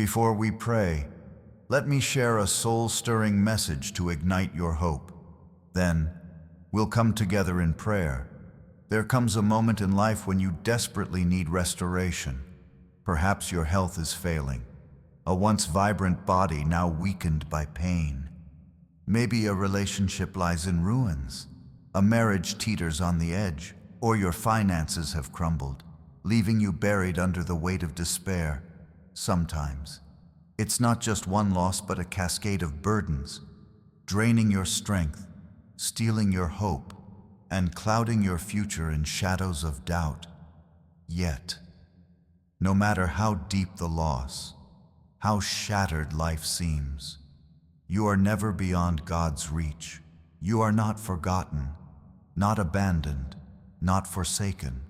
Before we pray, let me share a soul-stirring message to ignite your hope. Then, we'll come together in prayer. There comes a moment in life when you desperately need restoration. Perhaps your health is failing, a once vibrant body now weakened by pain. Maybe a relationship lies in ruins, a marriage teeters on the edge, or your finances have crumbled, leaving you buried under the weight of despair. Sometimes, it's not just one loss but a cascade of burdens, draining your strength, stealing your hope, and clouding your future in shadows of doubt. Yet, no matter how deep the loss, how shattered life seems, you are never beyond God's reach. You are not forgotten, not abandoned, not forsaken.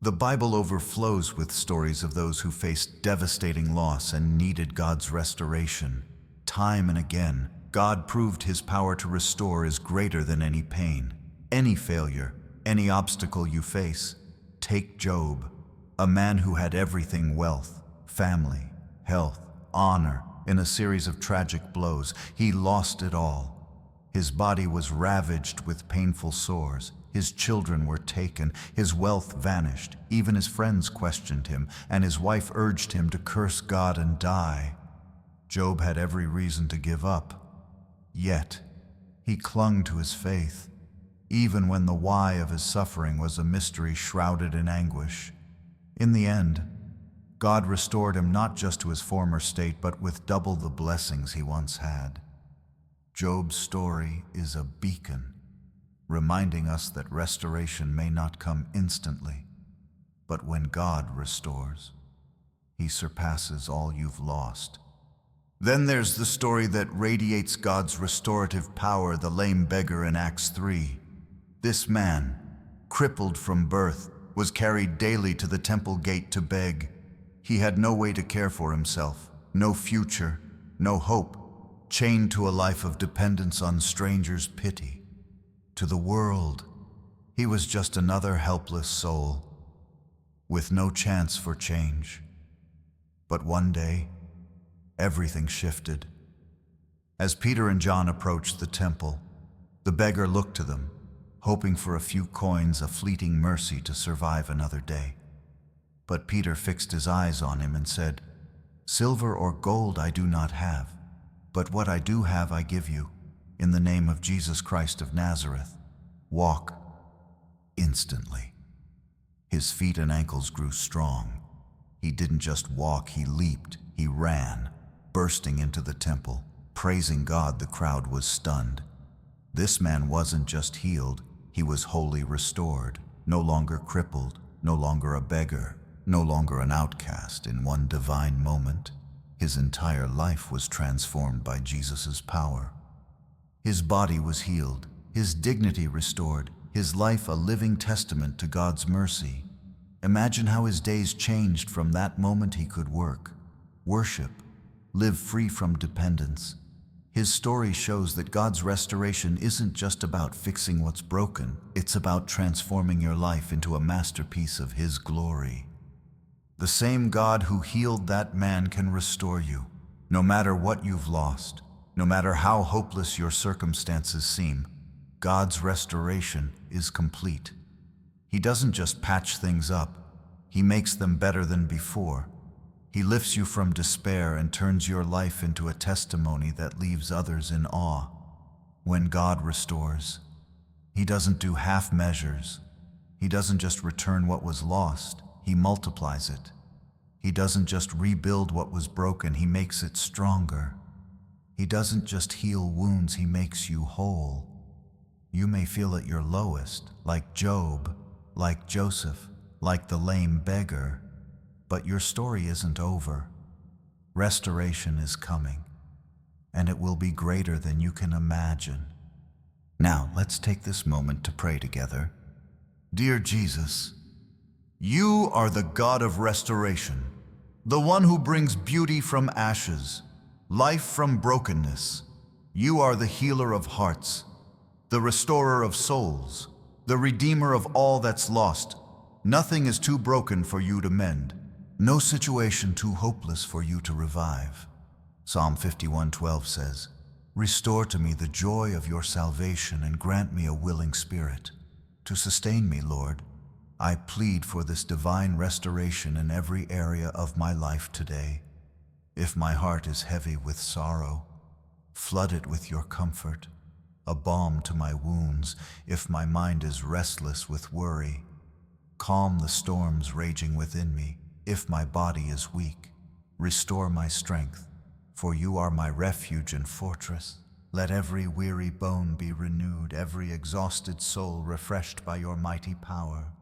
The Bible overflows with stories of those who faced devastating loss and needed God's restoration. Time and again, God proved His power to restore is greater than any pain, any failure, any obstacle you face. Take Job, a man who had everything: wealth, family, health, honor. In a series of tragic blows, he lost it all. His body was ravaged with painful sores. His children were taken, his wealth vanished, even his friends questioned him, and his wife urged him to curse God and die. Job had every reason to give up. Yet, he clung to his faith, even when the why of his suffering was a mystery shrouded in anguish. In the end, God restored him not just to his former state, but with double the blessings he once had. Job's story is a beacon, reminding us that restoration may not come instantly, but when God restores, He surpasses all you've lost. Then there's the story that radiates God's restorative power, the lame beggar in Acts 3. This man, crippled from birth, was carried daily to the temple gate to beg. He had no way to care for himself, no future, no hope, chained to a life of dependence on strangers' pity. To the world, he was just another helpless soul, with no chance for change. But one day, everything shifted. As Peter and John approached the temple, the beggar looked to them, hoping for a few coins, a fleeting mercy to survive another day. But Peter fixed his eyes on him and said, "Silver or gold I do not have, but what I do have I give you. In the name of Jesus Christ of Nazareth, walk." Instantly, his feet and ankles grew strong. He didn't just walk, he leaped, he ran, bursting into the temple. Praising God, the crowd was stunned. This man wasn't just healed, he was wholly restored, no longer crippled, no longer a beggar, no longer an outcast. In one divine moment, his entire life was transformed by Jesus' power. His body was healed, his dignity restored, his life a living testament to God's mercy. Imagine how his days changed from that moment. He could work, worship, live free from dependence. His story shows that God's restoration isn't just about fixing what's broken, it's about transforming your life into a masterpiece of His glory. The same God who healed that man can restore you, no matter what you've lost. No matter how hopeless your circumstances seem, God's restoration is complete. He doesn't just patch things up, He makes them better than before. He lifts you from despair and turns your life into a testimony that leaves others in awe. When God restores, He doesn't do half measures. He doesn't just return what was lost, He multiplies it. He doesn't just rebuild what was broken, He makes it stronger. He doesn't just heal wounds, He makes you whole. You may feel at your lowest, like Job, like Joseph, like the lame beggar, but your story isn't over. Restoration is coming, and it will be greater than you can imagine. Now, let's take this moment to pray together. Dear Jesus, You are the God of restoration, the one who brings beauty from ashes, life from brokenness. You are the healer of hearts, the restorer of souls, the redeemer of all that's lost. Nothing is too broken for You to mend. no situation too hopeless for you to revive. Psalm 51:12 says, "Restore to me the joy of your salvation and grant me a willing spirit to sustain me, Lord." I plead for this divine restoration in every area of my life today. If my heart is heavy with sorrow, flood it with your comfort, a balm to my wounds. If my mind is restless with worry, calm the storms raging within me. If my body is weak, restore my strength, for you are my refuge and fortress. Let every weary bone be renewed, every exhausted soul refreshed by your mighty power.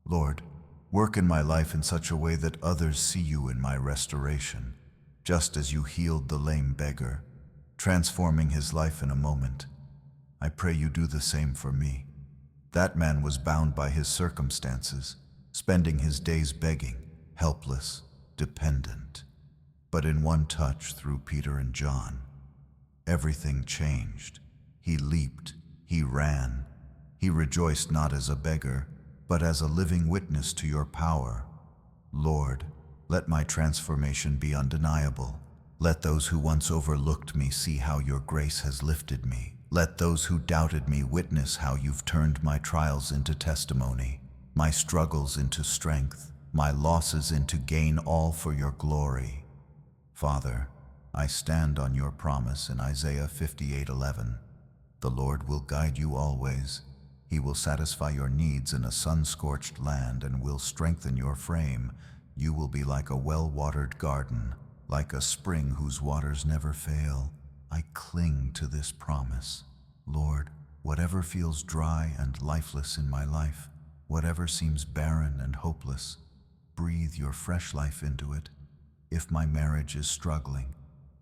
Lord, work in my life in such a way that others see you in my restoration, just as you healed the lame beggar, transforming his life in a moment. I pray you do the same for me. That man was bound by his circumstances, spending his days begging, helpless, dependent. But in one touch through Peter and John, everything changed. He leaped, he ran, he rejoiced not as a beggar, but as a living witness to your power. Lord, let my transformation be undeniable. Let those who once overlooked me see how your grace has lifted me. Let those who doubted me witness how you've turned my trials into testimony, my struggles into strength, my losses into gain, all for your glory. Father, I stand on your promise in Isaiah 58:11. The Lord will guide you always. He will satisfy your needs in a sun-scorched land and will strengthen your frame. You will be like a well-watered garden, like a spring whose waters never fail. I cling to this promise. Lord, whatever feels dry and lifeless in my life, whatever seems barren and hopeless, breathe your fresh life into it. If my marriage is struggling,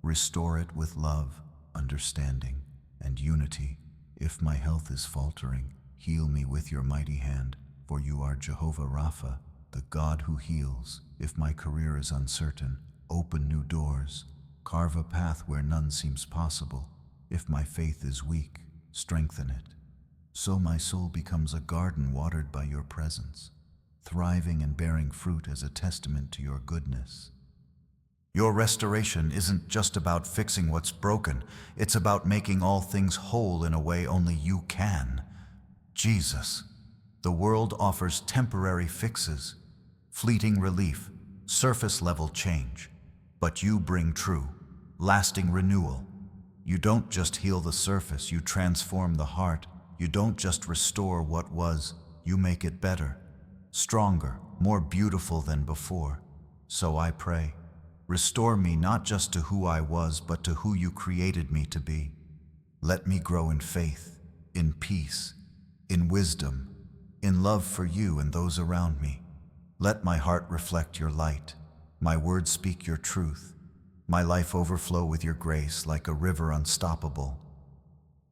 restore it with love, understanding, and unity. If my health is faltering, heal me with your mighty hand, for you are Jehovah Rapha, the God who heals. If my career is uncertain, open new doors, carve a path where none seems possible. If my faith is weak, strengthen it, so my soul becomes a garden watered by your presence, thriving and bearing fruit as a testament to your goodness. Your restoration isn't just about fixing what's broken, it's about making all things whole in a way only you can. Jesus, the world offers temporary fixes, fleeting relief, surface-level change, but you bring true, lasting renewal. You don't just heal the surface, you transform the heart. You don't just restore what was, you make it better, stronger, more beautiful than before. So I pray, restore me not just to who I was, but to who you created me to be. Let me grow in faith, in peace, in wisdom, in love for you and those around me. Let my heart reflect your light, my words speak your truth, my life overflow with your grace like a river unstoppable.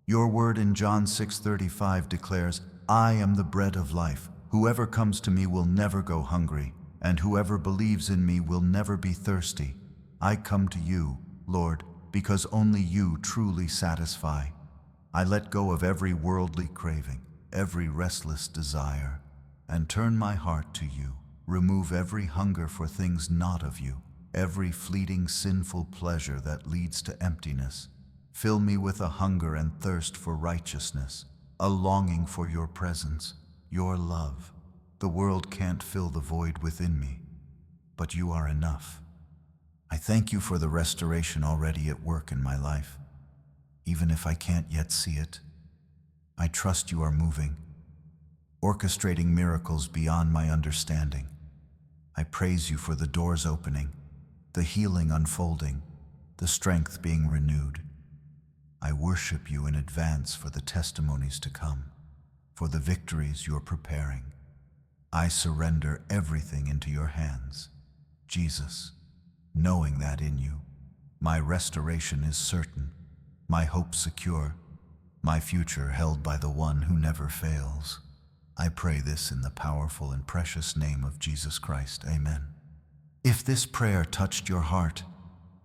Your word in John 6:35 declares, "I am the bread of life. Whoever comes to me will never go hungry, and whoever believes in me will never be thirsty." I come to you, Lord, because only you truly satisfy. I let go of every worldly craving, every restless desire, and turn my heart to you. Remove every hunger for things not of you, every fleeting sinful pleasure that leads to emptiness. Fill me with a hunger and thirst for righteousness, a longing for your presence, your love. The world can't fill the void within me, but you are enough. I thank you for the restoration already at work in my life. Even if I can't yet see it, I trust you are moving, orchestrating miracles beyond my understanding. I praise you for the doors opening, the healing unfolding, the strength being renewed. I worship you in advance for the testimonies to come, for the victories you're preparing. I surrender everything into your hands, Jesus, knowing that in you, my restoration is certain, my hope secure, my future held by the one who never fails. I pray this in the powerful and precious name of Jesus Christ. Amen. If this prayer touched your heart,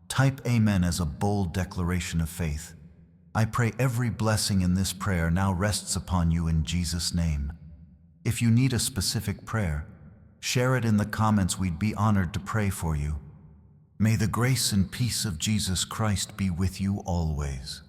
type Amen as a bold declaration of faith. I pray every blessing in this prayer now rests upon you in Jesus' name. If you need a specific prayer, Share it in the comments. We'd be honored to pray for you. May the grace and peace of Jesus Christ be with you always.